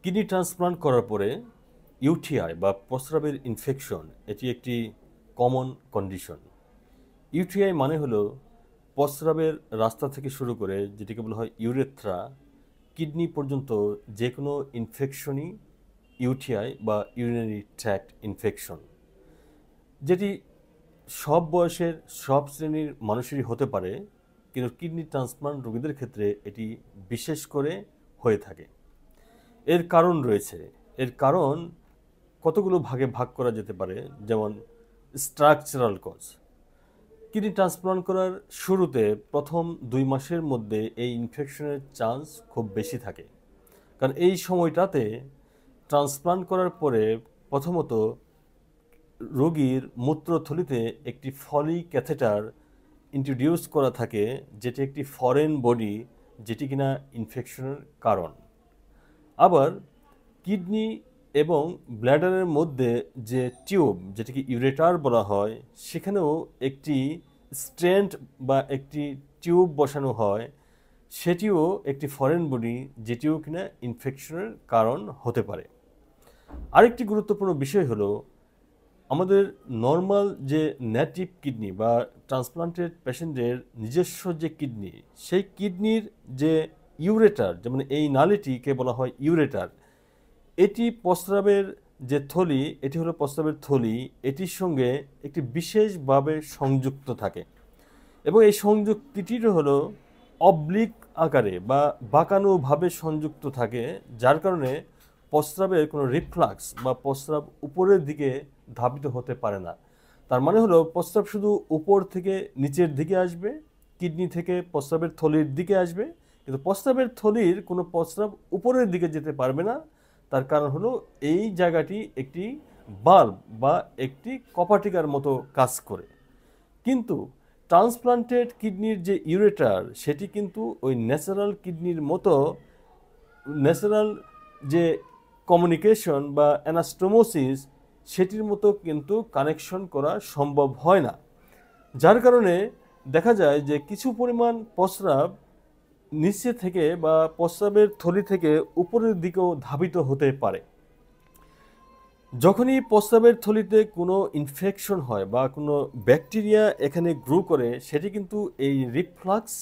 Kidney transplant করার পরে UTI বা প্রস্রাবের ইনফেকশন এটি একটি কমন কন্ডিশন। ইউটিআই মানে হলো প্রস্রাবের রাস্তা থেকে শুরু করে যেটিকে বলা হয় ইউরেথ্রা, কিডনি পর্যন্ত যে কোনো ইনফেকশনই ইউটিআই বা ইউরিনারি ট্র্যাক্ট ইনফেকশন, যেটি সব বয়সের সব শ্রেণীর মানুষেরই হতে পারে, কিন্তু কিডনি ট্রান্সপ্লান্ট রোগীদের ক্ষেত্রে এটি বিশেষ করে হয়ে থাকে। এর কারণ রয়েছে। এর কারণ কতগুলো ভাগে ভাগ করা যেতে পারে, যেমন স্ট্রাকচারাল কজ। কিডনি ট্রান্সপ্লান্ট করার শুরুতে প্রথম 2 মাসের মধ্যে এই ইনফেকশনের চান্স খুব বেশি থাকে, কারণ এই সময়টাতে ট্রান্সপ্লান্ট করার পরে প্রথমত রোগীর মূত্রথলিতে একটি ফলি ক্যাথেটার ইন্ট্রোডিউস করা থাকে, যেটি একটি ফরেন বডি, যেটি কিনা ইনফেকশনের কারণ। আবার কিডনি এবং ব্ল্যাডারের মধ্যে যে টিউব, যেটিকে ইউরেটার বলা হয়, সেখানেও একটি স্ট্রেন্ট বা একটি টিউব বসানো হয়, সেটিও একটি ফরেন বডি, যেটিও কিনা ইনফেকশনের কারণ হতে পারে। আরেকটি গুরুত্বপূর্ণ বিষয় হলো আমাদের নর্মাল যে নেটিভ কিডনি বা ট্রান্সপ্লান্টেড পেশেন্টের নিজস্ব যে কিডনি, সেই কিডনির যে ইউরেটার, যেমন এই নালীটিকে বলা হয় ইউরেটার, এটি প্রস্রাবের যে থলি, এটি হলো প্রস্রাবের থলি, এটির সঙ্গে একটি বিশেষভাবে সংযুক্ত থাকে এবং এই সংযুক্তিটির হলো অবলিক আকারে বা বাঁকানোভাবে সংযুক্ত থাকে, যার কারণে প্রস্রাবের কোনো রিফ্লাক্স বা প্রস্রাব উপরের দিকে ধাবিত হতে পারে না। তার মানে হলো প্রস্রাব শুধু উপর থেকে নিচের দিকে আসবে, কিডনি থেকে প্রস্রাবের থলির দিকে আসবে, কিন্তু প্রস্রাবের থলির কোনো প্রস্রাব উপরের দিকে যেতে পারবে না। তার কারণ হলো এই জায়গাটি একটি বাল্ব বা একটি কপাটিকার মতো কাজ করে। কিন্তু ট্রান্সপ্লান্টেড কিডনির যে ইউরেটার, সেটি কিন্তু ওই ন্যাচারাল কিডনির মতো ন্যাচারাল যে কমিউনিকেশন বা অ্যানাস্টোমোসিস, সেটির মতো কিন্তু কানেকশন করা সম্ভব হয় না, যার কারণে দেখা যায় যে কিছু পরিমাণ প্রস্রাব নিচে থেকে বা প্রস্রাবের থলি থেকে উপরের দিকেও ধাবিত হতে পারে। যখনই প্রস্রাবের থলিতে কোনো ইনফেকশন হয় বা কোনো ব্যাকটেরিয়া এখানে গ্রো করে, সেটি কিন্তু এই রিফ্লাক্স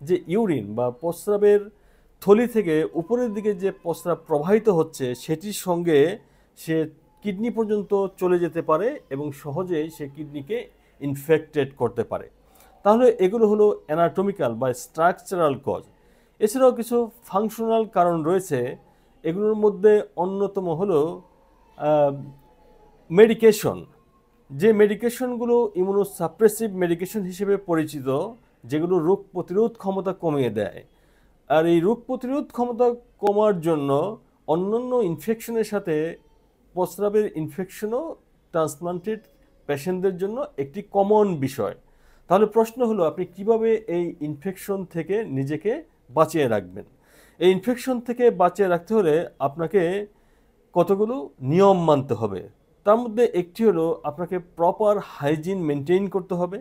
যে ইউরিন বা প্রস্রাবের থলি থেকে উপরের দিকে যে প্রস্রাব প্রবাহিত হচ্ছে, সেটির সঙ্গে সে কিডনি পর্যন্ত চলে যেতে পারে এবং সহজেই সে কিডনিকে ইনফেক্টেড করতে পারে। তাহলে এগুলো হলো অ্যানাটমিক্যাল বা স্ট্রাকচারাল কজ। এছাড়াও কিছু ফাংশনাল কারণ রয়েছে। এগুলোর মধ্যে অন্যতম হলো মেডিকেশন। যে মেডিকেশনগুলো ইমিউনোসাপ্রেসিভ মেডিকেশন হিসেবে পরিচিত, যেগুলো রোগ প্রতিরোধ ক্ষমতা কমিয়ে দেয়। আর এই রোগ প্রতিরোধ ক্ষমতা কমার জন্য অন্যান্য ইনফেকশনের সাথে প্রস্রাবের ইনফেকশনও ট্রান্সপ্লান্টেড পেশেন্টদের জন্য একটি কমন বিষয়। তাহলে প্রশ্ন হলো, আপনি কিভাবে এই ইনফেকশন থেকে নিজেকে বাঁচিয়ে রাখবেন? এই ইনফেকশন থেকে বাঁচিয়ে রাখতে হলে আপনাকে কতগুলো নিয়ম মানতে হবে। তার মধ্যে একটি হলো আপনাকে প্রপার হাইজিন মেনটেন করতে হবে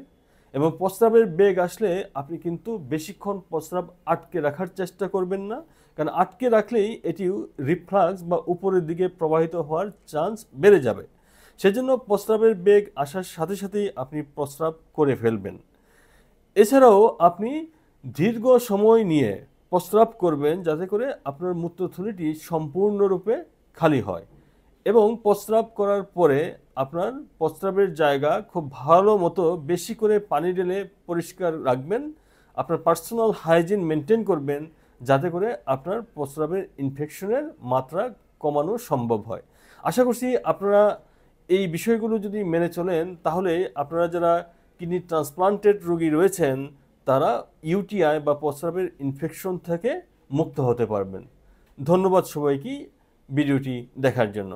এবং প্রস্রাবের বেগ আসলে আপনি কিন্তু বেশিক্ষণ প্রস্রাব আটকে রাখার চেষ্টা করবেন না, কারণ আটকে রাখলেই এটি রিফ্লাক্স বা উপরের দিকে প্রবাহিত হওয়ার চান্স বেড়ে যাবে। সেজন্য প্রস্রাবের বেগ আসার সাথে সাথেই আপনি প্রস্রাব করে ফেলবেন। এছাড়াও আপনি দীর্ঘ সময় নিয়ে প্রস্রাব করবেন, যাতে করে আপনার মূত্রথলিটি সম্পূর্ণরূপে খালি হয় এবং প্রস্রাব করার পরে আপনার প্রস্রাবের জায়গা খুব ভালো মতো বেশি করে পানি ঢেলে পরিষ্কার রাখবেন। আপনার পার্সোনাল হাইজিন মেনটেন করবেন, যাতে করে আপনার প্রস্রাবের ইনফেকশনের মাত্রা কমানো সম্ভব হয়। আশা করছি আপনারা এই বিষয়গুলো যদি মেনে চলেন, তাহলে আপনারা যারা কিডনি ট্রান্সপ্লান্টেড রোগী রয়েছেন, তারা ইউটিআই বা প্রস্রাবের ইনফেকশন থেকে মুক্ত হতে পারবেন। ধন্যবাদ সবাইকে ভিডিওটি দেখার জন্য।